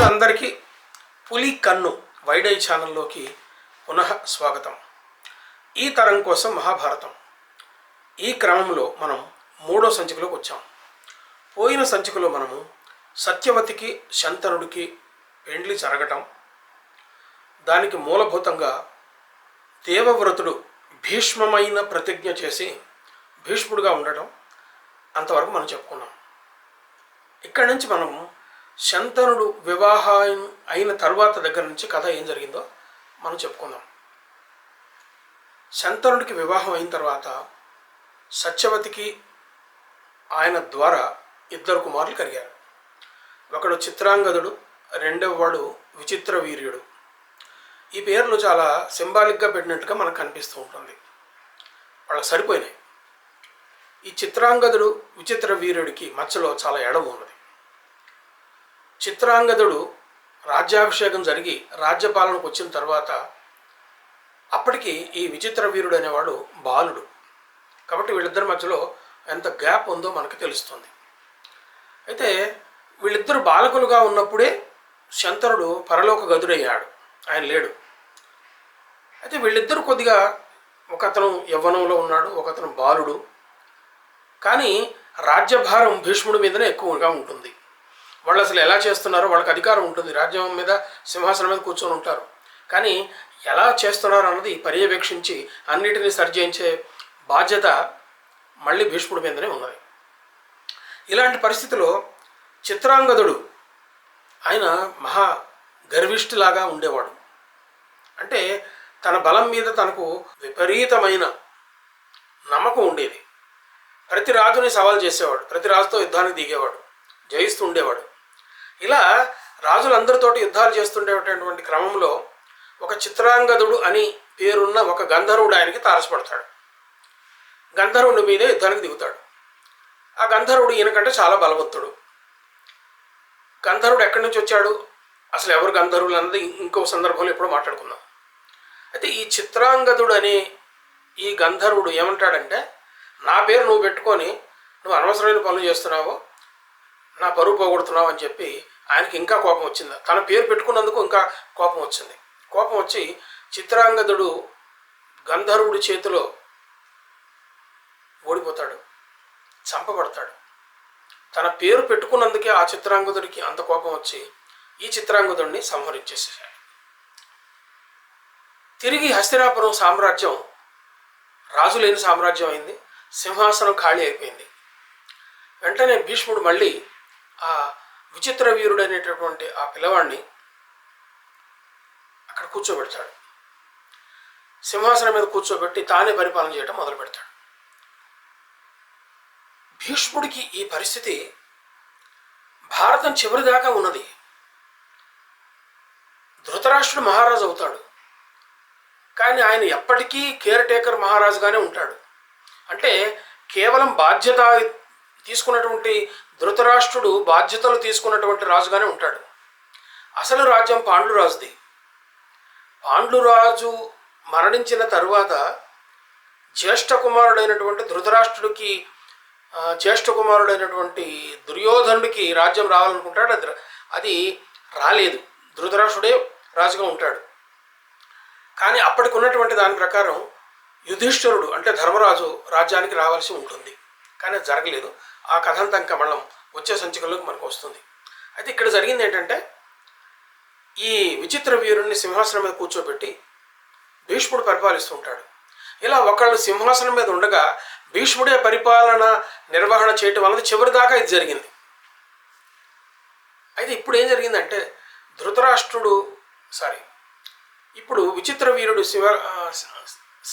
ప్రేక్షకులందరికీ పులి కన్ను వైడ్ ఐ ఛానల్లోకి పునః స్వాగతం. ఈ తరం కోసం మహాభారతం ఈ క్రమంలో మనం మూడో సంచికలోకి వచ్చాం. పోయిన సంచికలో మనము సత్యవతికి శంతనుడికి పెండ్లి జరగటం, దానికి మూలభూతంగా దేవవ్రతుడు భీష్మమైన ప్రతిజ్ఞ చేసి భీష్ముడిగా ఉండటం అంతవరకు మనం చెప్పుకున్నాం. ఇక్కడి నుంచి మనం శంతనుడు వివాహం అయిన తర్వాత దగ్గర నుంచి కథ ఏం జరిగిందో మనం చెప్పుకుందాం. శంతనుడికి వివాహం అయిన తర్వాత సత్యవతికి ఆయన ద్వారా ఇద్దరు కుమారులు కలిగారు. ఒకడు చిత్రాంగదుడు, రెండవ వాడు విచిత్ర వీర్యుడు. ఈ పేర్లు చాలా సింబాలిక్గా పెట్టినట్టుగా మనకు కనిపిస్తూ ఉంటుంది. వాళ్ళకి సరిపోయినాయి. ఈ చిత్రాంగదుడు విచిత్ర వీర్యుడికి మధ్యలో చాలా ఎడము ఉన్నది. చిత్రాంగదుడు రాజ్యాభిషేకం జరిగి రాజ్యపాలనకు వచ్చిన తర్వాత అప్పటికి ఈ విచిత్ర వీరుడు అనేవాడు బాలుడు. కాబట్టి వీళ్ళిద్దరి మధ్యలో ఎంత గ్యాప్ ఉందో మనకు తెలుస్తుంది. అయితే వీళ్ళిద్దరు బాలకులుగా ఉన్నప్పుడే శంతనుడు పరలోక గదుడయ్యాడు, ఆయన లేడు. అయితే వీళ్ళిద్దరు కొద్దిగా ఒకతను యవ్వనంలో ఉన్నాడు, ఒకతను బాలుడు. కానీ రాజ్యభారం భీష్ముడి మీదనే ఎక్కువగా ఉంటుంది. వాళ్ళు అసలు ఎలా చేస్తున్నారో వాళ్ళకి అధికారం ఉంటుంది, రాజ్యం మీద సింహాసనం మీద కూర్చొని ఉంటారు. కానీ ఎలా చేస్తున్నారు అన్నది పర్యవేక్షించి అన్నిటినీ సరిచేయించే బాధ్యత మళ్ళీ భీష్ముడి మీదనే ఉన్నది. ఇలాంటి పరిస్థితిలో చిత్రాంగదుడు ఆయన మహా గర్విష్ఠులాగా ఉండేవాడు. అంటే తన బలం మీద తనకు విపరీతమైన నమ్మకం ఉండేది. ప్రతి రాజుని సవాల్ చేసేవాడు, ప్రతి రాజుతో యుద్ధానికి దిగేవాడు, జయిస్తూ ఉండేవాడు. ఇలా రాజులందరితోటి యుద్ధాలు చేస్తుండేటటువంటి క్రమంలో ఒక చిత్రాంగదుడు అని పేరున్న ఒక గంధర్వుడు ఆయనకి తారసపడతాడు. గంధర్వుడి మీదే యుద్ధానికి దిగుతాడు. ఆ గంధర్వుడు ఈయనకంటే చాలా బలవంతుడు. గంధర్వుడు ఎక్కడి నుంచి వచ్చాడు, అసలు ఎవరు గంధర్వులు అన్నది ఇంకో సందర్భంలో ఎప్పుడో మాట్లాడుకుందాం. అయితే ఈ చిత్రాంగదుడు అనే ఈ గంధర్వుడు ఏమంటాడంటే, నా పేరు నువ్వు పెట్టుకొని నువ్వు అనవసరమైన పనులు చేస్తున్నావు, నా పరువు పోగొడుతున్నావు అని చెప్పి ఆయనకి ఇంకా కోపం వచ్చింది. తన పేరు పెట్టుకున్నందుకు ఇంకా కోపం వచ్చింది. కోపం వచ్చి చిత్రాంగదుడు గంధర్వుడి చేతిలో ఓడిపోతాడు, చంపబడతాడు. తన పేరు పెట్టుకున్నందుకే ఆ చిత్రాంగదుడికి అంత కోపం వచ్చి ఈ చిత్రాంగదుడిని సంహరించేసేసాడు. తిరిగి హస్తినాపురం సామ్రాజ్యం రాజు లేని సామ్రాజ్యం అయింది. సింహాసనం ఖాళీ అయిపోయింది. వెంటనే భీష్ముడు మళ్ళీ ఆ విచిత్ర వీరుడు అనేటటువంటి ఆ పిల్లవాడిని అక్కడ కూర్చోబెడతాడు. సింహాసనం మీద కూర్చోబెట్టి తానే పరిపాలన చేయడం మొదలు పెడతాడు. భీష్ముడికి ఈ పరిస్థితి భారతం చివరి దాకా ఉన్నది. ధృతరాష్ట్రుడు మహారాజు అవుతాడు, కానీ ఆయన ఎప్పటికీ కేర్ టేకర్ మహారాజుగానే ఉంటాడు. అంటే కేవలం బాధ్యత తీసుకున్నటువంటి ధృతరాష్ట్రుడు బాధ్యతలు తీసుకున్నటువంటి రాజుగానే ఉంటాడు. అసలు రాజ్యం పాండురాజుది. పాండురాజు మరణించిన తరువాత జ్యేష్ఠ కుమారుడైనటువంటి ధృతరాష్ట్రుడికి జ్యేష్ఠ కుమారుడైనటువంటి దుర్యోధనుడికి రాజ్యం రావాలనుకుంటాడు. అది రాలేదు. ధృతరాష్ట్రుడే రాజుగా ఉంటాడు. కానీ అప్పటికి ఉన్నటువంటి దాని ప్రకారం యుధిష్ఠిరుడు అంటే ధర్మరాజు రాజ్యానికి రావాల్సి ఉంటుంది. కానీ అది జరగలేదు. ఆ కథ అంతా ఇంకా మనం వచ్చే సంచికల్లోకి మనకు వస్తుంది. అయితే ఇక్కడ జరిగింది ఏంటంటే, ఈ విచిత్ర వీరుణ్ణి సింహాసనం మీద కూర్చోబెట్టి భీష్ముడు పరిపాలిస్తూ ఉంటాడు. ఇలా ఒకళ్ళు సింహాసనం మీద ఉండగా భీష్ముడే పరిపాలన నిర్వహణ చేయటం వలన చివరి దాకా ఇది జరిగింది. అయితే ఇప్పుడు ఏం జరిగిందంటే, ఇప్పుడు విచిత్ర వీరుడు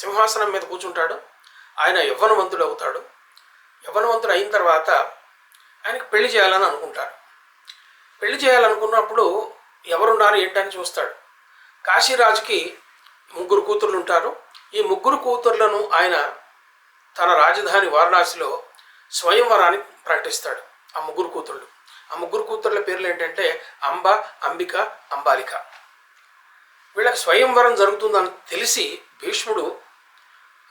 సింహాసనం మీద కూర్చుంటాడు. ఆయన యవ్వనవంతుడు అవుతాడు. యవ్వనవంతుడు అయిన తర్వాత ఆయనకి పెళ్లి చేయాలని అనుకుంటాడు. పెళ్లి చేయాలనుకున్నప్పుడు ఎవరున్నారు ఏంటని చూస్తాడు. కాశీరాజుకి 3 కూతుర్లు ఉంటారు. ఈ 3 కూతుర్లను ఆయన తన రాజధాని వారణాసిలో స్వయంవరాన్ని ప్రకటిస్తాడు. ఆ 3 కూతుర్లు, ఆ 3 కూతుర్ల పేర్లు ఏంటంటే అంబ, అంబిక, అంబాలిక. వీళ్ళకి స్వయంవరం జరుగుతుందని తెలిసి భీష్ముడు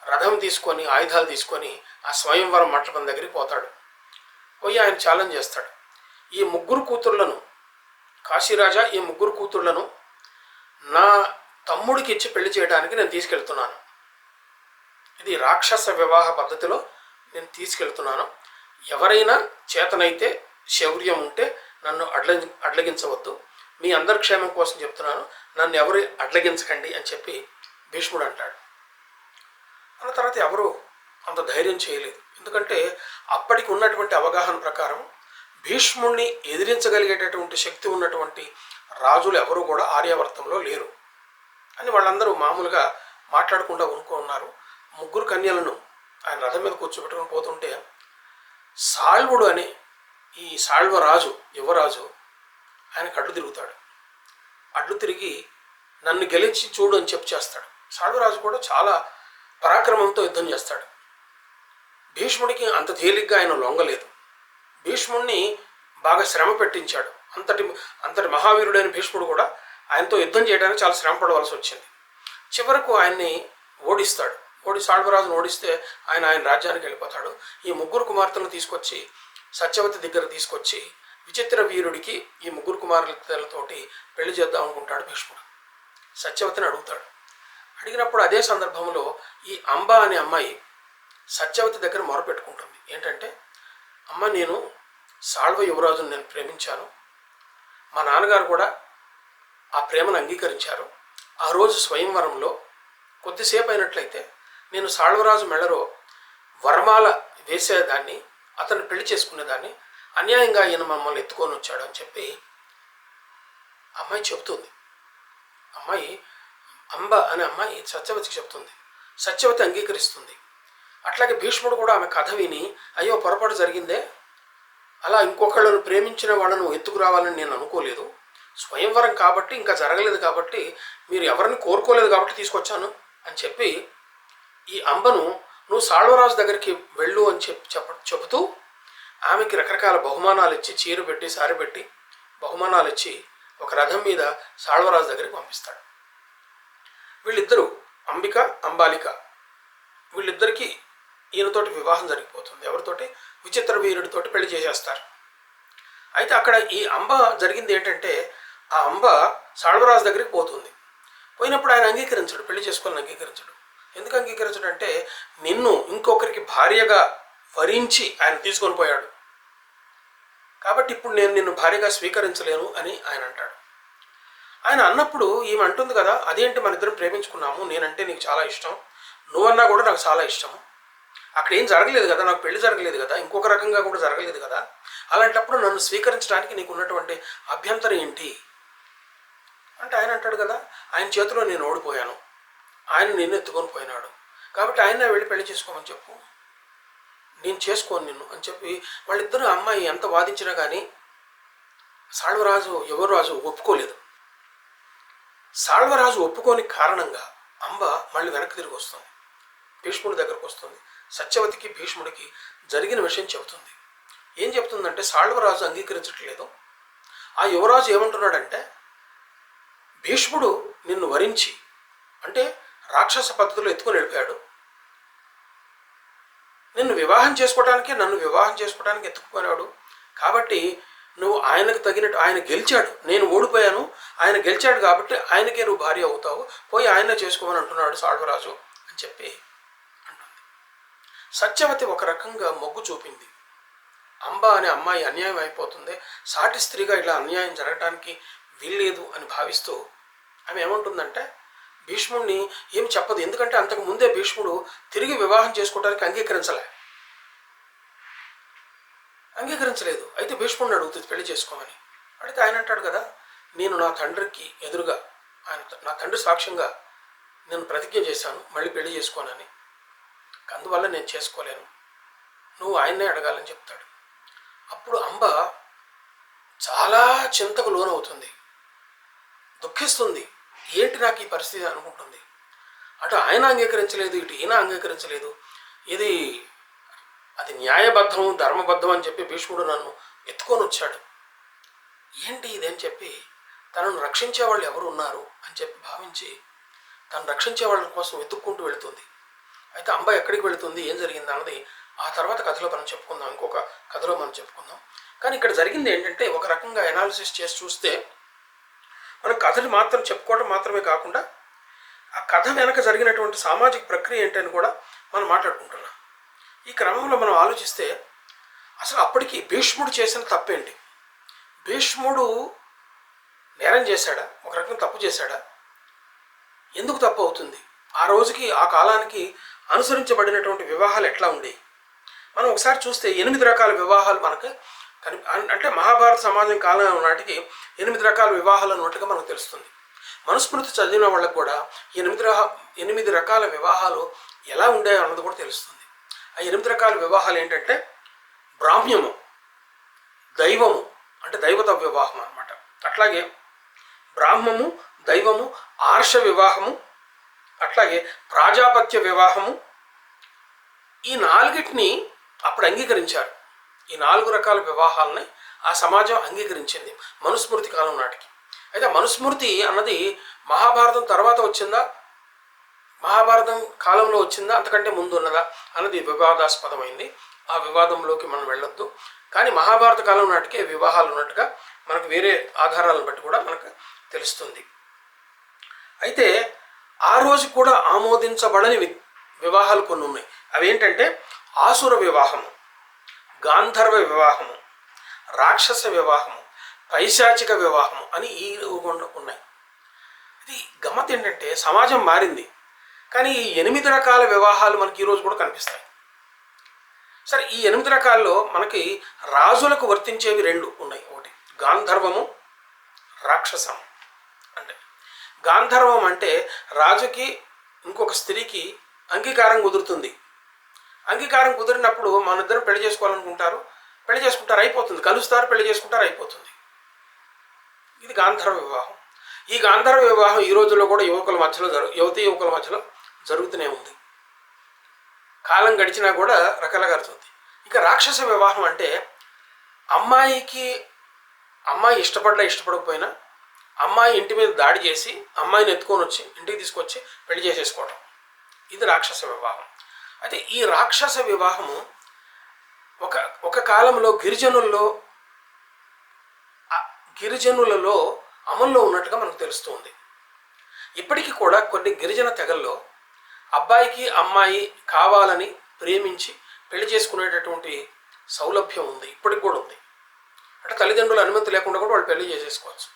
రథం తీసుకొని ఆయుధాలు తీసుకొని ఆ స్వయంవరం మంటపం దగ్గరికి పోతాడు. పోయి ఆయన ఛాలెంజ్ చేస్తాడు. ఈ 3 కూతుర్లను కాశీరాజా, ఈ ముగ్గురు కూతుళ్లను నా తమ్ముడికి ఇచ్చి పెళ్లి చేయడానికి నేను తీసుకెళ్తున్నాను. ఇది రాక్షస వివాహ పద్ధతిలో నేను తీసుకెళ్తున్నాను. ఎవరైనా చేతనైతే శౌర్యం ఉంటే నన్ను అడ్లగించవద్దు. మీ అందరి క్షేమం కోసం చెప్తున్నాను, నన్ను ఎవరు అడ్లగించకండి అని చెప్పి భీష్ముడు అంటాడు. అన్న తర్వాత ఎవరు అంత ధైర్యం చేయలేదు. ఎందుకంటే అప్పటికి ఉన్నటువంటి అవగాహన ప్రకారం భీష్ముడిని ఎదిరించగలిగేటటువంటి శక్తి ఉన్నటువంటి రాజులు ఎవరు కూడా ఆర్యావర్తంలో లేరు అని వాళ్ళందరూ మామూలుగా మాట్లాడకుండా ఉన్నారు. ముగ్గురు కన్యలను ఆయన రథం మీద కూర్చోబెట్టుకుని పోతుంటే సాల్వుడు అని ఈ సాల్వరాజు యువరాజు ఆయన కళ్ళు తిరుగుతాడు. అడ్డు తిరిగి నన్ను గెలిచి చూడు అని చెప్పి చేస్తాడు. సాల్వరాజు కూడా చాలా పరాక్రమంతో యుద్ధం చేస్తాడు. భీష్ముడికి అంత తేలిగ్గా ఆయన లొంగలేదు. భీష్ముడిని బాగా శ్రమ పెట్టించాడు. అంతటి మహావీరుడైన భీష్ముడు కూడా ఆయనతో యుద్ధం చేయడానికి చాలా శ్రమ పడవలసి వచ్చింది. చివరకు ఆయన్ని ఓడిస్తాడు. సాల్వరాజును ఓడిస్తే ఆయన రాజ్యానికి వెళ్ళిపోతాడు. ఈ ముగ్గురు కుమార్తెలను తీసుకొచ్చి సత్యవతి దగ్గర తీసుకొచ్చి విచిత్ర వీరుడికి ఈ ముగ్గురు కుమార్తెలతోటి పెళ్లి చేద్దాం అనుకుంటాడు భీష్ముడు. సత్యవతిని అడుగుతాడు. అడిగినప్పుడు అదే సందర్భంలో ఈ అంబ అనే అమ్మాయి సత్యవతి దగ్గర మొరపెట్టుకుంటుంది. ఏంటంటే, అమ్మ, నేను సాల్వ యువరాజును నేను ప్రేమించాను. మా నాన్నగారు కూడా ఆ ప్రేమను అంగీకరించారు. ఆ రోజు స్వయంవరంలో కొద్దిసేపు అయినట్లయితే నేను సాల్వరాజు మెళ్ళలో వరమాల వేసేదాన్ని, అతను పెళ్లి చేసుకునేదాన్ని. అన్యాయంగా ఈయన మమ్మల్ని ఎత్తుకొని వచ్చాడు అని చెప్పి అమ్మాయి చెబుతుంది. అంబ అనే అమ్మాయి సత్యవతికి చెప్తుంది. సత్యవతి అంగీకరిస్తుంది. అట్లాగే భీష్ముడు కూడా ఆమె కథ విని, అయ్యో పొరపాటు జరిగిందే, అలా ఇంకొకళ్ళను ప్రేమించిన వాళ్ళను ఎత్తుకురావాలని నేను అనుకోలేదు. స్వయంవరం కాబట్టి, ఇంకా జరగలేదు కాబట్టి, మీరు ఎవరిని కోరుకోలేదు కాబట్టి తీసుకొచ్చాను అని చెప్పి ఈ అంబను నువ్వు సాల్వరాజు దగ్గరికి వెళ్ళు అని చెబుతూ ఆమెకి రకరకాల బహుమానాలు ఇచ్చి, చీర పెట్టి సారి పెట్టి బహుమానాలు ఇచ్చి ఒక రథం మీద సాల్వరాజు దగ్గరికి పంపిస్తాడు. వీళ్ళిద్దరూ అంబిక, అంబాలిక, వీళ్ళిద్దరికీ ఈయనతోటి వివాహం జరిగిపోతుంది. ఎవరితోటి? విచిత్ర వీరుడితోటి పెళ్లి చేసేస్తారు. అయితే అక్కడ ఈ అంబ జరిగింది ఏంటంటే, ఆ అంబ సాల్వరాజు దగ్గరికి పోతుంది. పోయినప్పుడు ఆయన అంగీకరించడు, పెళ్లి చేసుకోవాలని అంగీకరించడు. ఎందుకు అంగీకరించడు అంటే, నిన్ను ఇంకొకరికి భార్యగా వరించి ఆయన తీసుకొని పోయాడు కాబట్టి ఇప్పుడు నేను నిన్ను భార్యగా స్వీకరించలేను అని ఆయన అంటాడు. ఆయన అన్నప్పుడు ఈమె అంటుంది కదా, అదేంటి మన ఇద్దరం ప్రేమించుకున్నాము, నేనంటే నీకు చాలా ఇష్టం, నువ్వన్నా కూడా నాకు చాలా ఇష్టము, అక్కడ ఏం జరగలేదు కదా, నాకు పెళ్లి జరగలేదు కదా, ఇంకొక రకంగా కూడా జరగలేదు కదా, అలాంటప్పుడు నన్ను స్వీకరించడానికి నీకు ఉన్నటువంటి అభ్యంతరం ఏంటి అంటే ఆయన అంటాడు కదా, ఆయన చేతిలో నేను ఓడిపోయాను, ఆయన నిన్ను ఎత్తుకొని పోయినాడు కాబట్టి ఆయన వెళ్ళి పెళ్లి చేసుకోమని చెప్పు, నేను చేసుకోను నిన్ను అని చెప్పి వాళ్ళిద్దరూ అమ్మాయి ఎంత వాదించినా కానీ సాల్వరాజు యువరాజు ఒప్పుకోలేదు. సాల్వరాజు ఒప్పుకోని కారణంగా అంబ మళ్ళీ వెనక్కి తిరిగి వస్తుంది, భీష్ముడి దగ్గరకు వస్తుంది. సత్యవతికి భీష్ముడికి జరిగిన విషయం చెబుతుంది. ఏం చెబుతుందంటే, సాల్వరాజు అంగీకరించట్లేదు. ఆ యువరాజు ఏమంటున్నాడంటే, భీష్ముడు నిన్ను వరించి అంటే రాక్షస పద్ధతిలో ఎత్తుకొని వెళ్ళిపోయాడు, నన్ను వివాహం చేసుకోవడానికి ఎత్తుకుపోయాడు కాబట్టి నువ్వు ఆయనకు తగినట్టు, ఆయన గెలిచాడు, నేను ఓడిపోయాను, ఆయన గెలిచాడు కాబట్టి ఆయనకే నువ్వు భార్య అవుతావు, పోయి ఆయనే చేసుకోమని అంటున్నాడు సాల్వరాజు అని చెప్పి అంటుంది. సత్యవతి ఒక రకంగా మొగ్గు చూపింది. అంబ అనే అమ్మాయి అన్యాయం అయిపోతుంది, సాటి స్త్రీగా ఇలా అన్యాయం జరగడానికి వీల్లేదు అని భావిస్తూ ఆమె ఏమంటుందంటే, భీష్ముడిని ఏమి చెప్పదు. ఎందుకంటే అంతకు ముందే భీష్ముడు తిరిగి వివాహం చేసుకోవడానికి అంగీకరించలేదు. అయితే భీష్ముడిని అడుగుతుంది పెళ్లి చేసుకోమని. అడిగితే ఆయన అంటాడు కదా, నేను నా తండ్రికి ఎదురుగా, నా తండ్రి సాక్ష్యంగా నేను ప్రతిజ్ఞ చేశాను మళ్ళీ పెళ్లి చేసుకోనని, అందువల్ల నేను చేసుకోలేను, నువ్వు ఆయన్నే అడగాలని చెప్తాడు. అప్పుడు అంబ చాలా చింతకు లోనవుతుంది, దుఃఖిస్తుంది. ఏంటి నాకు ఈ పరిస్థితి అనుకుంటుంది. అటు ఆయన అంగీకరించలేదు, ఇటు ఈయన అంగీకరించలేదు, అది న్యాయబద్ధం ధర్మబద్ధం అని చెప్పి భీష్ముడు నన్ను ఎత్తుకొని వచ్చాడు, ఏంటి ఇదని చెప్పి తనను రక్షించే వాళ్ళు ఎవరు ఉన్నారు అని చెప్పి భావించి తను రక్షించే వాళ్ళ కోసం వెతుక్కుంటూ వెళుతుంది. అయితే అంబ ఎక్కడికి వెళుతుంది, ఏం జరిగింది అన్నది ఆ తర్వాత కథలో మనం చెప్పుకుందాం, ఇంకొక కథలో మనం చెప్పుకుందాం. కానీ ఇక్కడ జరిగింది ఏంటంటే, ఒక రకంగా అనాలిసిస్ చేసి చూస్తే మనం కథని మాత్రం చెప్పుకోవడం మాత్రమే కాకుండా ఆ కథ వెనక జరిగినటువంటి సామాజిక ప్రక్రియ ఏంటని కూడా మనం మాట్లాడుకుంటున్నాం. ఈ క్రమంలో మనం ఆలోచిస్తే అసలు అప్పటికి భీష్ముడు చేసిన తప్పేంటి? భీష్ముడు నేరం చేశాడా? ఒక రకంగా తప్పు చేశాడా? ఎందుకు తప్పు అవుతుంది? ఆ రోజుకి ఆ కాలానికి అనుసరించబడినటువంటి వివాహాలు ఎట్లా ఉండేవి? మనం ఒకసారి చూస్తే 8 రకాల వివాహాలు మనకు అంటే మహాభారత సమాజం కాలం నాటికి 8 రకాల వివాహాలు అన్నట్టుగా మనకు తెలుస్తుంది. మనుస్మృతి చదివిన వాళ్ళకు కూడా 8 రకాల వివాహాలు ఎలా ఉండేవి అన్నది కూడా తెలుస్తుంది. ఆ 8 రకాల వివాహాలు ఏంటంటే బ్రాహ్మ్యము, దైవము అంటే దైవత వివాహం అన్నమాట. అట్లాగే బ్రాహ్మము, దైవము, ఆర్ష వివాహము, అట్లాగే ప్రాజాపత్య వివాహము. ఈ 4టిని అప్పుడు అంగీకరించారు. ఈ 4 రకాల వివాహాలని ఆ సమాజం అంగీకరించింది మనుస్మృతి కాలం నాటికి. అయితే మనుస్మృతి అన్నది మహాభారతం తర్వాత వచ్చిందా, మహాభారతం కాలంలో వచ్చిందా, అంతకంటే ముందు ఉన్నదా అన్నది వివాదాస్పదమైంది. ఆ వివాదంలోకి మనం వెళ్ళొద్దు. కానీ మహాభారత కాలం నాటికే వివాహాలు ఉన్నట్టుగా మనకు వేరే ఆధారాలను బట్టి కూడా మనకు తెలుస్తుంది. అయితే ఆ రోజు కూడా ఆమోదించబడని వివాహాలు కొన్ని ఉన్నాయి. అవేంటంటే ఆసుర వివాహము, గాంధర్వ వివాహము, రాక్షస వివాహము, పైశాచిక వివాహము అని ఈ ఉన్నాయి. ఇది గమ్మత్ ఏంటంటే సమాజం మారింది, కానీ ఈ 8 రకాల వివాహాలు మనకి ఈరోజు కూడా కనిపిస్తాయి. సరే, ఈ 8 రకాల్లో మనకి రాజులకు వర్తించేవి 2 ఉన్నాయి. ఒకటి గాంధర్వము, రాక్షసము. అంటే గాంధర్వం అంటే రాజుకి ఇంకొక స్త్రీకి అంగీకారం కుదురుతుంది. అంగీకారం కుదిరినప్పుడు మన ఇద్దరు పెళ్లి చేసుకోవాలనుకుంటారు, పెళ్లి చేసుకుంటారు, అయిపోతుంది. కలుస్తారు, పెళ్లి చేసుకుంటారు, అయిపోతుంది. ఇది గాంధర్వ వివాహం. ఈ గాంధర్వ వివాహం ఈ రోజుల్లో కూడా యువతీ యువకుల మధ్యలో జరుగుతూనే ఉంది. కాలం గడిచినా కూడా రకరకాలుగా జరుగుతుంది. ఇక రాక్షస వివాహం అంటే అమ్మాయి ఇష్టపడకపోయినా అమ్మాయి ఇంటి మీద దాడి చేసి అమ్మాయిని ఎత్తుకొని వచ్చి ఇంటికి తీసుకొచ్చి పెళ్లి చేసేసుకోవడం, ఇది రాక్షస వివాహం. అయితే ఈ రాక్షస వివాహము ఒక కాలంలో గిరిజనులలో అమల్లో ఉన్నట్టుగా మనకు తెలుస్తుంది. ఇప్పటికీ కూడా కొన్ని గిరిజన తెగల్లో అబ్బాయికి అమ్మాయి కావాలని ప్రేమించి పెళ్లి చేసుకునేటటువంటి సౌలభ్యం ఉంది, ఇప్పటికి కూడా ఉంది. అంటే తల్లిదండ్రుల అనుమతి లేకుండా కూడా వాళ్ళు పెళ్లి చేసేసుకోవచ్చు.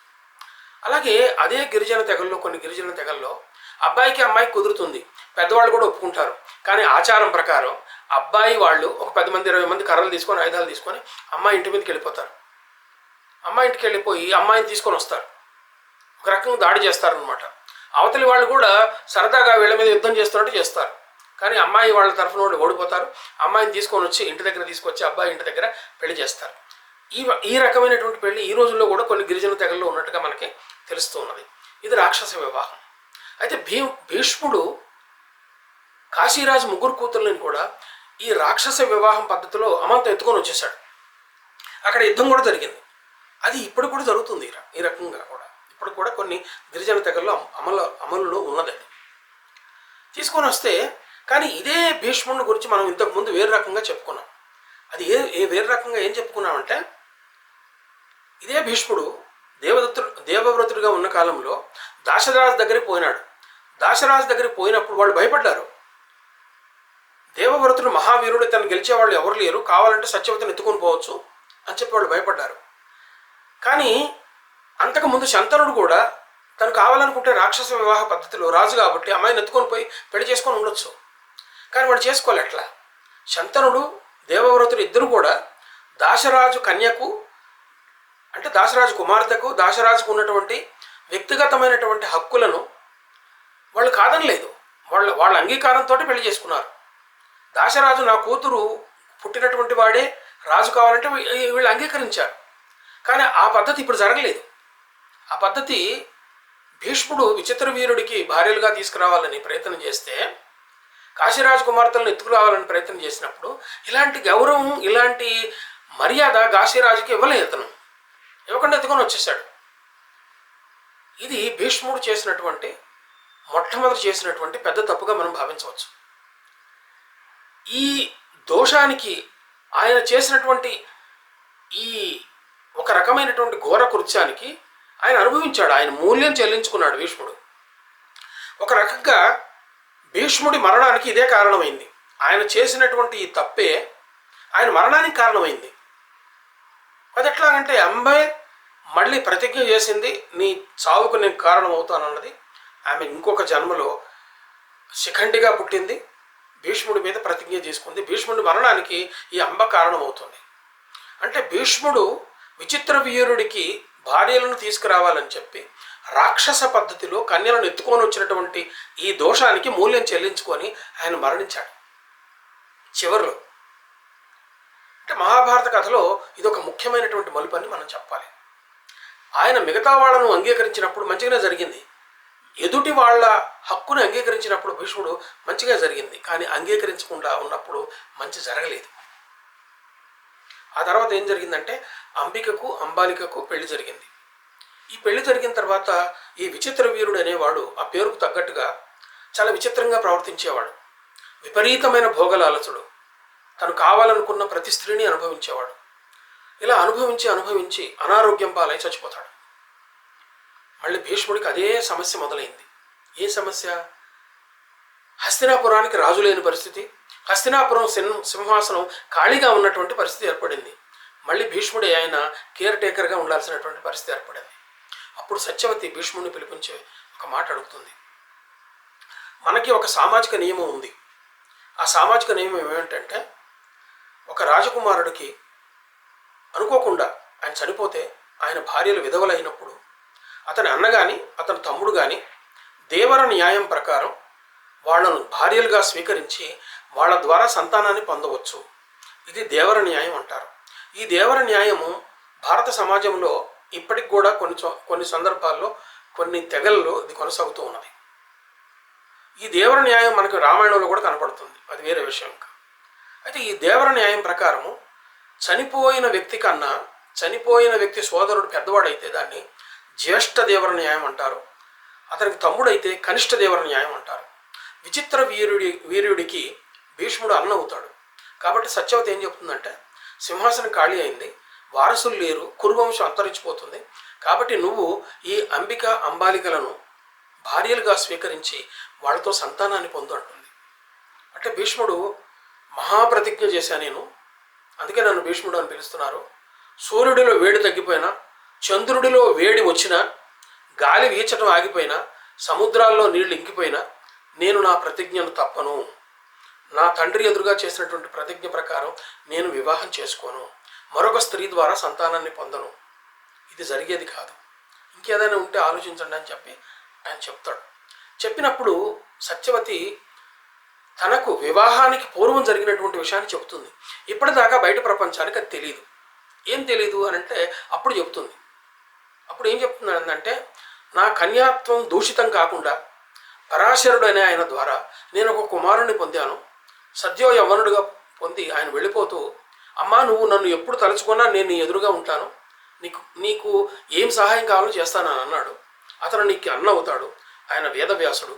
అలాగే అదే గిరిజన తెగల్లో, కొన్ని గిరిజన తెగల్లో అబ్బాయికి అమ్మాయికి కుదురుతుంది, పెద్దవాళ్ళు కూడా ఒప్పుకుంటారు. కానీ ఆచారం ప్రకారం అబ్బాయి వాళ్ళు ఒక 10 మంది 20 మంది కర్రలు తీసుకొని, ఆయుధాలు తీసుకొని అమ్మాయి ఇంటి మీదకి వెళ్ళిపోతారు. అమ్మాయి ఇంటికి వెళ్ళిపోయి అమ్మాయిని తీసుకొని వస్తారు, ఒక రకంగా దాడి చేస్తారనమాట. అవతలి వాళ్ళు కూడా సరదాగా వీళ్ళ మీద యుద్ధం చేస్తున్నట్టు చేస్తారు. కానీ అమ్మాయి వాళ్ళ తరఫున వాళ్ళు ఓడిపోతారు. అమ్మాయిని తీసుకొని వచ్చి ఇంటి దగ్గర తీసుకొచ్చి అబ్బాయి ఇంటి దగ్గర పెళ్లి చేస్తారు. ఈ రకమైనటువంటి పెళ్లి ఈ రోజుల్లో కూడా కొన్ని గిరిజన తెగల్లో ఉన్నట్టుగా మనకి తెలుస్తూ ఉన్నది. ఇది రాక్షస వివాహం. అయితే భీష్ముడు కాశీరాజు 3 కూతుర్లను కూడా ఈ రాక్షస వివాహం పద్ధతిలో అమాంతం ఎత్తుకొని వచ్చేసాడు. అక్కడ యుద్ధం కూడా జరిగింది. అది ఇప్పుడు కూడా జరుగుతుంది. ఈ రకంగా కూడా ఇప్పుడు కూడా కొన్ని గిరిజన తెగల్లో అమలులో ఉన్నది. తీసుకొని వస్తే కానీ ఇదే భీష్ముడిని గురించి మనం ఇంతకుముందు వేరే రకంగా చెప్పుకున్నాం. అది వేరే రకంగా ఏం చెప్పుకున్నామంటే, ఇదే భీష్ముడు దేవవ్రతుడిగా ఉన్న కాలంలో దాశరాజు దగ్గరికి పోయినాడు. దాశరాజు దగ్గరికి పోయినప్పుడు వాళ్ళు భయపడ్డారు. దేవవ్రతుడు మహావీరుడు, తను గెలిచేవాళ్ళు ఎవరు లేరు, కావాలంటే సత్యవతిని ఎత్తుకొని పోవచ్చు అని చెప్పి వాళ్ళు భయపడ్డారు. కానీ అంతకుముందు శంతనుడు కూడా తను కావాలనుకుంటే రాక్షస వివాహ పద్ధతిలో రాజు కాబట్టి అమ్మాయిని ఎత్తుకొని పోయి పెళ్లి చేసుకొని ఉండొచ్చు. కానీ వాడు చేసుకోవాలి. ఎట్లా? శంతనుడు, దేవవ్రతుడు ఇద్దరు కూడా దాశరాజు కన్యకు, అంటే దాశరాజు కుమార్తెకు, దాశరాజుకు ఉన్నటువంటి వ్యక్తిగతమైనటువంటి హక్కులను వాళ్ళు కాదనలేదు. వాళ్ళ అంగీకారంతో పెళ్లి చేసుకున్నారు. దాశరాజు నా కూతురు పుట్టినటువంటి వాడే రాజు కావాలంటే వీళ్ళు అంగీకరించారు. కానీ ఆ పద్ధతి ఇప్పుడు జరగలేదు. ఆ పద్ధతి భీష్ముడు విచిత్ర వీరుడికి భార్యలుగా తీసుకురావాలని ప్రయత్నం చేస్తే, కాశీరాజు కుమార్తెలను ఎత్తుకురావాలని ప్రయత్నం చేసినప్పుడు ఇలాంటి గౌరవం, ఇలాంటి మర్యాద కాశీరాజుకి ఇవ్వలేదు. అతను ఇవ్వకుండా ఎత్తుకొని వచ్చేసాడు. ఇది భీష్ముడు మొట్టమొదటి చేసినటువంటి పెద్ద తప్పుగా మనం భావించవచ్చు. ఈ దోషానికి ఆయన చేసినటువంటి ఈ ఒక రకమైనటువంటి ఘోర కృత్యానికి ఆయన అనుభవించాడు, ఆయన మూల్యం చెల్లించుకున్నాడు భీష్ముడు. ఒక రకంగా భీష్ముడి మరణానికి ఇదే కారణమైంది. ఆయన చేసినటువంటి ఈ తప్పే ఆయన మరణానికి కారణమైంది. అది ఎట్లాగంటే అంబే మళ్ళీ ప్రతిజ్ఞ చేసింది, నీ చావుకు నేను కారణం అవుతానన్నది. ఆమె ఇంకొక జన్మలో శిఖండిగా పుట్టింది, భీష్ముడి మీద ప్రతిజ్ఞ చేసుకుంది. భీష్ముడి మరణానికి ఈ అంబ కారణం అవుతుంది. అంటే భీష్ముడు విచిత్ర వీరుడికి భార్యలను తీసుకురావాలని చెప్పి రాక్షస పద్ధతిలో కన్యలను ఎత్తుకొని వచ్చినటువంటి ఈ దోషానికి మూల్యం చెల్లించుకొని ఆయన మరణించాడు చివరిలో. అంటే మహాభారత కథలో ఇది ఒక ముఖ్యమైనటువంటి మలుపని మనం చెప్పాలి. ఆయన మిగతా వాళ్ళను అంగీకరించినప్పుడు మంచిగానే జరిగింది, ఎదుటి వాళ్ళ హక్కుని అంగీకరించినప్పుడు భీష్ముడు మంచిగా జరిగింది. కానీ అంగీకరించకుండా ఉన్నప్పుడు మంచి జరగలేదు. ఆ తర్వాత ఏం జరిగిందంటే అంబికకు అంబాలికకు పెళ్లి జరిగింది. ఈ పెళ్లి జరిగిన తర్వాత ఈ విచిత్ర వీరుడు అనేవాడు ఆ పేరుకు తగ్గట్టుగా చాలా విచిత్రంగా ప్రవర్తించేవాడు. విపరీతమైన భోగలాలసుడు, తను కావాలనుకున్న ప్రతి స్త్రీని అనుభవించేవాడు. ఇలా అనుభవించి అనారోగ్యం పాలై చచ్చిపోతాడు. మళ్ళీ భీష్ముడికి అదే సమస్య మొదలైంది. ఏ సమస్య? హస్తినాపురానికి రాజు లేని పరిస్థితి, హస్తినాపురం సింహాసనం ఖాళీగా ఉన్నటువంటి పరిస్థితి ఏర్పడింది. మళ్ళీ భీష్ముడే ఆయన కేర్ టేకర్గా ఉండాల్సినటువంటి పరిస్థితి ఏర్పడింది. అప్పుడు సత్యవతి భీష్ముడిని పిలిపించి ఒక మాట అడుగుతుంది. మనకి ఒక సామాజిక నియమం ఉంది. ఆ సామాజిక నియమం ఏమిటంటే, ఒక రాజకుమారుడికి అనుకోకుండా ఆయన చనిపోతే ఆయన భార్యలు విధవలైనప్పుడు అతని అన్న కానీ అతని తమ్ముడు కానీ దేవర న్యాయం ప్రకారం వాళ్ళను భార్యలుగా స్వీకరించి వాళ్ళ ద్వారా సంతానాన్ని పొందవచ్చు. ఇది దేవర న్యాయం అంటారు. ఈ దేవర న్యాయము భారత సమాజంలో ఇప్పటికి కూడా కొన్ని సందర్భాల్లో కొన్ని తెగల్లో ఇది కొనసాగుతూ ఉన్నది. ఈ దేవర న్యాయం మనకు రామాయణంలో కూడా కనపడుతుంది, అది వేరే విషయం. అయితే ఈ దేవర న్యాయం ప్రకారము చనిపోయిన వ్యక్తి కన్నా చనిపోయిన వ్యక్తి సోదరుడు పెద్దవాడైతే దాన్ని జ్యేష్ఠ దేవర న్యాయం అంటారు. అతనికి తమ్ముడైతే కనిష్ఠ దేవర న్యాయం అంటారు. విచిత్ర వీరుడికి భీష్ముడు అన్న అవుతాడు. కాబట్టి సత్యవతి ఏం చెప్తుందంటే, సింహాసనం ఖాళీ అయింది, వారసులు లేరు, కురువంశం అంతరించిపోతుంది. కాబట్టి నువ్వు ఈ అంబిక అంబాలికలను భార్యలుగా స్వీకరించి వాళ్ళతో సంతానాన్ని పొందు అంటుంది. అంటే భీష్ముడు మహాప్రతిజ్ఞ చేశాను నేను, అందుకే నన్ను భీష్ముడు అని పిలుస్తున్నారు. సూర్యుడిలో వేడి తగ్గిపోయినా, చంద్రుడిలో వేడి వచ్చినా, గాలి వీచటం ఆగిపోయినా, సముద్రాల్లో నీళ్లు ఇంకిపోయినా నేను నా ప్రతిజ్ఞను తప్పను. నా తండ్రి ఎదురుగా చేసినటువంటి ప్రతిజ్ఞ ప్రకారం నేను వివాహం చేసుకోను, మరొక స్త్రీ ద్వారా సంతానాన్ని పొందను, ఇది జరిగేది కాదు, ఇంకేదైనా ఉంటే ఆలోచించండి అని చెప్పి ఆయన చెప్తాడు. చెప్పినప్పుడు సత్యవతి తనకు వివాహానికి పూర్వం జరిగినటువంటి విషయాన్ని చెప్తుంది. ఇప్పటిదాకా బయట ప్రపంచానికి అది తెలియదు. ఏం తెలీదు అని అంటే అప్పుడు చెప్తుంది. అప్పుడు ఏం చెప్తుంది అంటే, నా కన్యాత్వం దూషితం కాకుండా పరాశరుడు అనే ఆయన ద్వారా నేను ఒక కుమారుణ్ణి పొందాను. సద్యో యవ్వనుడిగా పొంది ఆయన వెళ్ళిపోతూ, అమ్మా నువ్వు నన్ను ఎప్పుడు తలుచుకున్నా నేను నీ ఎదురుగా ఉంటాను, నీకు ఏం సహాయం కావాలో చేస్తానని అన్నాడు. అతను నీకు అన్న అవుతాడు, ఆయన వేదవ్యాసుడు.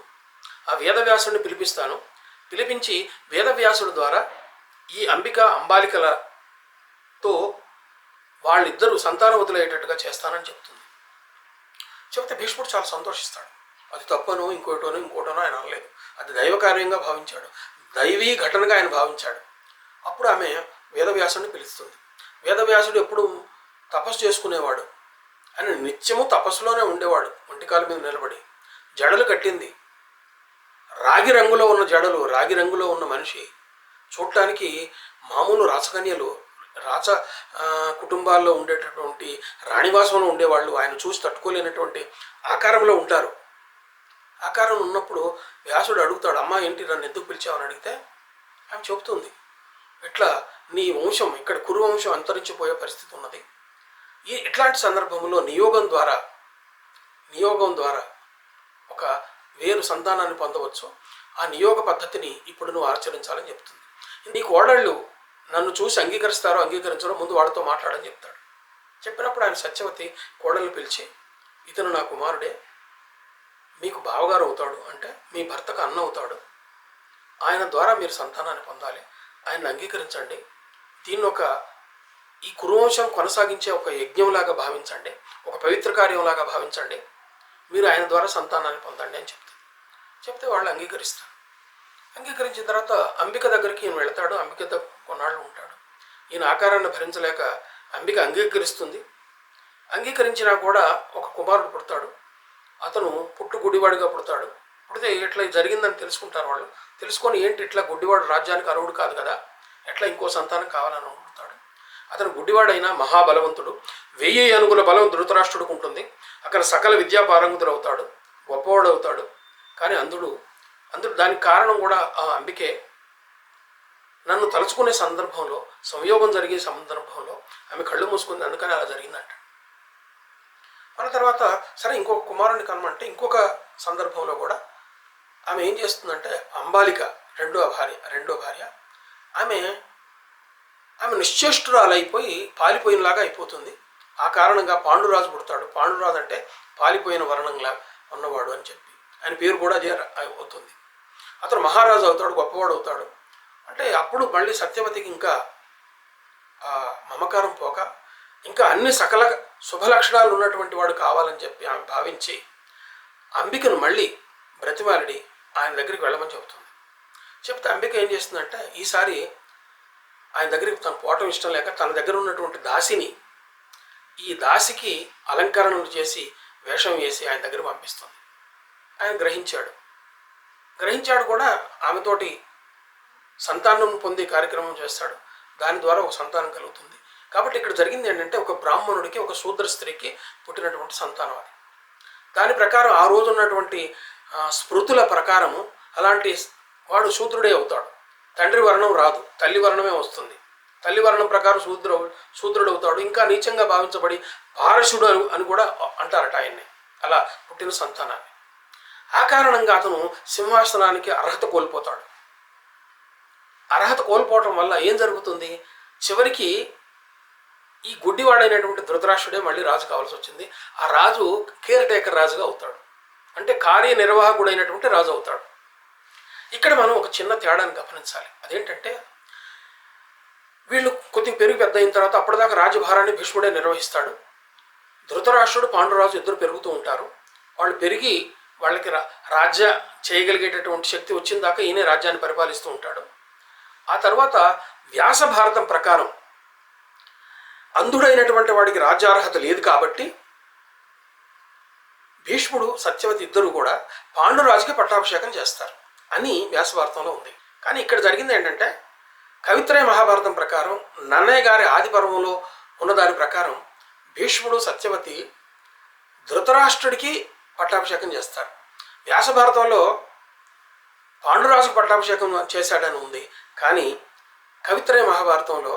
ఆ వేదవ్యాసుడిని పిలిపించి వేదవ్యాసుడు ద్వారా ఈ అంబిక అంబాలికలతో వాళ్ళిద్దరూ సంతానవతులయ్యేటట్టుగా చేస్తానని చెప్తుంది. చెప్తే భీష్ముడు చాలా సంతోషిస్తాడు. అది తప్పను ఇంకోటోనో ఆయన అనలేదు, అది దైవకార్యంగా భావించాడు, దైవీ ఘటనగా ఆయన భావించాడు. అప్పుడు ఆమె వేదవ్యాసుడిని పిలుస్తుంది. వేదవ్యాసుడు ఎప్పుడు తపస్సు చేసుకునేవాడు, ఆయన నిత్యము తపస్సులోనే ఉండేవాడు. ఒంటికాల మీద నిలబడి జడలు కట్టింది, రాగి రంగులో ఉన్న జడలు, రాగి రంగులో ఉన్న మనిషి. చూడటానికి మామూలు రాచకన్యలు, రాచ కుటుంబాల్లో ఉండేటటువంటి రాణివాసంలో ఉండేవాళ్ళు ఆయన చూసి తట్టుకోలేనటువంటి ఆకారంలో ఉంటారు. ఆకారం ఉన్నప్పుడు వ్యాసుడు అడుగుతాడు, అమ్మా ఏంటి నన్ను ఎందుకు పిలిచావని అడిగితే ఆమె చెబుతుంది, ఇట్లా నీ వంశం ఇక్కడ కురువంశం అంతరించిపోయే పరిస్థితి ఉన్నది. ఇట్లాంటి సందర్భంలో నియోగం ద్వారా ఒక వేరు సంతానాన్ని పొందవచ్చు. ఆ నియోగ పద్ధతిని ఇప్పుడు నువ్వు ఆచరించాలని చెప్తుంది. నీ కోడళ్ళు నన్ను చూసి అంగీకరించారో ముందు వాళ్ళతో మాట్లాడని చెప్తాడు. చెప్పినప్పుడు ఆయన సత్యవతి కోడళ్ళు పిలిచి, ఇతను నా కుమారుడే, మీకు బావగారు అవుతాడు, అంటే మీ భర్తకు అన్న అవుతాడు, ఆయన ద్వారా మీరు సంతానాన్ని పొందాలి, ఆయన అంగీకరించండి, దీన్ని ఈ కురువంశం కొనసాగించే ఒక యజ్ఞంలాగా భావించండి, ఒక పవిత్ర కార్యంలాగా భావించండి, మీరు ఆయన ద్వారా సంతానాన్ని పొందండి అని చెప్తే వాళ్ళు అంగీకరిస్తారు. అంగీకరించిన తర్వాత అంబిక దగ్గరికి ఈయన వెళతాడు. అంబికతో కొన్నాళ్ళు ఉంటాడు. ఈయన ఆకారాన్ని భరించలేక అంబిక అంగీకరిస్తుంది. అంగీకరించినా కూడా ఒక కుమారుడు పుడతాడు. అతను గుడ్డివాడిగా పుడతాడు. పుడితే ఇట్లా జరిగిందని తెలుసుకుంటారు వాళ్ళు. తెలుసుకొని ఏంటి ఇట్లా గుడ్డివాడు రాజ్యానికి అర్హుడు కాదు కదా, ఎట్లా ఇంకో సంతానం కావాలని అనుకుంటాడు. అతను గుడ్డివాడైనా మహాబలవంతుడు. 1000 ఏనుగుల బలం ధృతరాష్ట్రుడికి ఉంటుంది. అక్కడ సకల విద్యా పారంగతుడు అవుతాడు, గొప్పవాడు అవుతాడు. కానీ అందుడు దానికి కారణం కూడా ఆ అంబికే. నన్ను తలుచుకునే సందర్భంలో, సంయోగం జరిగే సందర్భంలో ఆమె కళ్ళు మూసుకుంది, అందుకని అలా జరిగిందంట. మన తర్వాత సరే ఇంకొక కుమారుని కనమంటే ఇంకొక సందర్భంలో కూడా ఆమె ఏం చేస్తుందంటే, అంబాలిక రెండో భార్య ఆమె నిశ్చేష్టురాలైపోయి పాలిపోయినలాగా అయిపోతుంది. ఆ కారణంగా పాండురాజు పుడతాడు. పాండురాజు అంటే పాలిపోయిన వర్ణంలా ఉన్నవాడు అని చెప్పి ఆయన పేరు కూడా అదే అవుతుంది. అతను మహారాజు అవుతాడు, గొప్పవాడు అవుతాడు. అంటే అప్పుడు మళ్ళీ సత్యవతికి ఇంకా మమకారం పోక ఇంకా అన్ని సకల శుభలక్షణాలు ఉన్నటువంటి వాడు కావాలని చెప్పి ఆమె భావించి అంబికను మళ్ళీ బ్రతిమాలడి ఆయన దగ్గరికి వెళ్ళమని చెబుతుంది. చెప్తే అంబిక ఏం చేస్తుందంటే, ఈసారి ఆయన దగ్గరికి తను పోవటం ఇష్టం లేక తన దగ్గర ఉన్నటువంటి ఈ దాసికి అలంకరణలు చేసి వేషం వేసి ఆయన దగ్గర పంపిస్తుంది. ఆయన గ్రహించాడు కూడా ఆమెతోటి సంతానం పొందే కార్యక్రమం చేస్తాడు. దాని ద్వారా ఒక సంతానం కలుగుతుంది. కాబట్టి ఇక్కడ జరిగింది ఏంటంటే, ఒక బ్రాహ్మణుడికి ఒక శూద్ర స్త్రీకి పుట్టినటువంటి సంతానం అది. దాని ప్రకారం ఆ రోజు ఉన్నటువంటి స్మృతుల ప్రకారము అలాంటి వాడు శూద్రుడే అవుతాడు. తండ్రి వర్ణం రాదు, తల్లి వర్ణమే వస్తుంది. తల్లి వర్ణం ప్రకారం శూద్రుడు అవుతాడు. ఇంకా నీచంగా భావించబడి పారశుడు అని కూడా అంటారట ఆయన్ని, అలా పుట్టిన సంతానాన్ని. ఆ కారణంగా అతను సింహాసనానికి అర్హత కోల్పోతాడు. అర్హత కోల్పోవటం వల్ల ఏం జరుగుతుంది, చివరికి ఈ గుడ్డివాడైనటువంటి ధృతరాష్ట్రుడే మళ్ళీ రాజు కావాల్సి వచ్చింది. ఆ రాజు కేర్ టేకర్ రాజుగా అవుతాడు, అంటే కార్యనిర్వాహకుడైనటువంటి రాజు అవుతాడు. ఇక్కడ మనం ఒక చిన్న తేడాను గమనించాలి. అదేంటంటే, వీళ్ళు కొద్దిగా పెరిగి పెద్ద అయిన తర్వాత అప్పటిదాకా రాజభారాన్ని భీష్ముడే నిర్వహిస్తాడు. ధృతరాష్ట్రుడు పాండురాజు ఇద్దరు పెరుగుతూ ఉంటారు. వాళ్ళు పెరిగి వాళ్ళకి రాజ్య చేయగలిగేటటువంటి శక్తి వచ్చిన దాకా ఈయనే రాజ్యాన్ని పరిపాలిస్తూ ఉంటాడు. ఆ తర్వాత వ్యాస భారతం ప్రకారం అంధుడైనటువంటి వాడికి రాజ్యార్హత లేదు కాబట్టి భీష్ముడు సత్యవతి ఇద్దరు కూడా పాండురాజుకి పట్టాభిషేకం చేస్తారు అని వ్యాస భారతంలో ఉంది. కానీ ఇక్కడ జరిగింది ఏంటంటే, కవిత్రయ మహాభారతం ప్రకారం నన్నయ్య గారి ఆది పర్వంలో ఉన్న దాని ప్రకారం భీష్ముడు సత్యవతి ధృతరాష్ట్రుడికి పట్టాభిషేకం చేస్తారు. వ్యాస భారతంలో పాండురాజుకు పట్టాభిషేకం చేశాడని ఉంది. కానీ కవిత్రయ మహాభారతంలో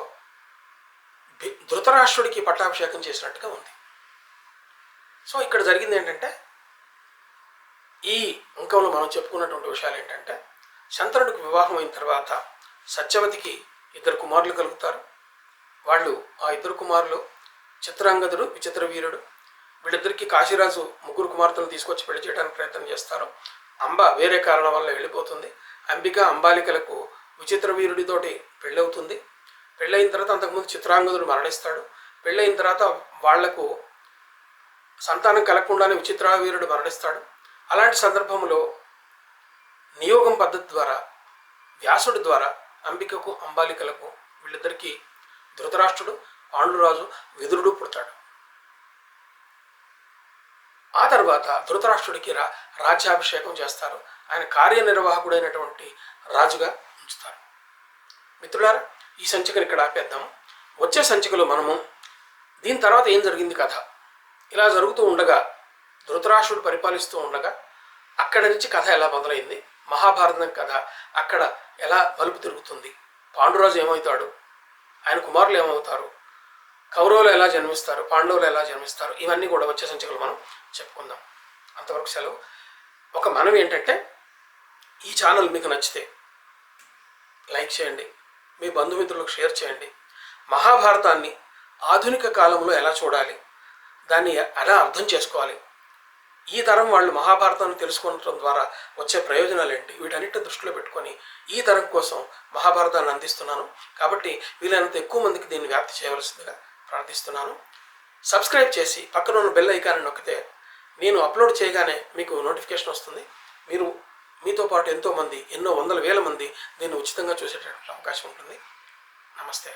ధృతరాష్ట్రుడికి పట్టాభిషేకం చేసినట్టుగా ఉంది. సో ఇక్కడ జరిగింది ఏంటంటే, ఈ అంకంలో మనం చెప్పుకున్నటువంటి విషయాలు ఏంటంటే, శంతనుడికి వివాహం అయిన తర్వాత సత్యవతికి 2 కుమారులు కలుగుతారు. వాళ్ళు ఆ 2 కుమారులు చిత్రాంగదుడు, విచిత్ర వీరుడు. వీళ్ళిద్దరికీ కాశీరాజు 3 కుమార్తెలను తీసుకొచ్చి పెళ్లి చేయడానికి ప్రయత్నం చేస్తారు. అంబ వేరే కారణం వల్ల వెళ్ళిపోతుంది. అంబిక అంబాలికలకు విచిత్ర వీరుడితోటి పెళ్ళవుతుంది. పెళ్ళయిన తర్వాత అంతకుముందు చిత్రాంగదుడు మరణిస్తాడు. పెళ్ళయిన తర్వాత వాళ్లకు సంతానం కలగకుండానే విచిత్ర వీరుడు మరణిస్తాడు. అలాంటి సందర్భంలో నియోగం పద్ధతి ద్వారా వ్యాసుడి ద్వారా అంబికకు అంబాలికలకు వీళ్ళిద్దరికీ ధృతరాష్ట్రుడు, పాండురాజు, విదురుడు పుడతాడు. ఆ తర్వాత ధృతరాష్ట్రుడికి రాజ్యాభిషేకం చేస్తారు. ఆయన కార్యనిర్వాహకుడైనటువంటి రాజుగా ఉంచుతారు. మిత్రులారా, ఈ సంచికను ఇక్కడ ఆపేద్దాం. వచ్చే సంచికలో మనము దీని తర్వాత ఏం జరిగింది కథ, ఇలా జరుగుతూ ఉండగా ధృతరాష్ట్రుడు పరిపాలిస్తూ ఉండగా అక్కడి నుంచి కథ ఎలా మొదలైంది, మహాభారతం కథ అక్కడ ఎలా మలుపు తిరుగుతుంది, పాండురాజు ఏమవుతాడు, ఆయన కుమారులు ఏమవుతారు, కౌరవులు ఎలా జన్మిస్తారు, పాండవులు ఎలా జన్మిస్తారు, ఇవన్నీ కూడా వచ్చే సంచికలు మనం చెప్పుకుందాం. అంతవరకు సెలవు. ఒక మనవి ఏంటంటే, ఈ ఛానల్ మీకు నచ్చితే లైక్ చేయండి, మీ బంధుమిత్రులకు షేర్ చేయండి. మహాభారతాన్ని ఆధునిక కాలంలో ఎలా చూడాలి, దాన్ని ఎలా అర్థం చేసుకోవాలి, ఈ తరం వాళ్ళు మహాభారతాన్ని తెలుసుకోవడం ద్వారా వచ్చే ప్రయోజనాలు ఏంటి, వీటన్నిటిని దృష్టిలో పెట్టుకొని ఈ తరం కోసం మహాభారతాన్ని అందిస్తున్నాను. కాబట్టి వీలైనంత ఎక్కువ మందికి దీన్ని వ్యాప్తి చేయవలసిందిగా ప్రార్థిస్తున్నాను. సబ్స్క్రైబ్ చేసి పక్కన ఉన్న బెల్ ఐకాన్ని నొక్కితే నేను అప్లోడ్ చేయగానే మీకు నోటిఫికేషన్ వస్తుంది. మీరు మీతో పాటు ఎంతోమంది, ఎన్నో వందల వేల మంది దీన్ని ఉచితంగా చూసేటటువంటి అవకాశం ఉంటుంది. నమస్తే.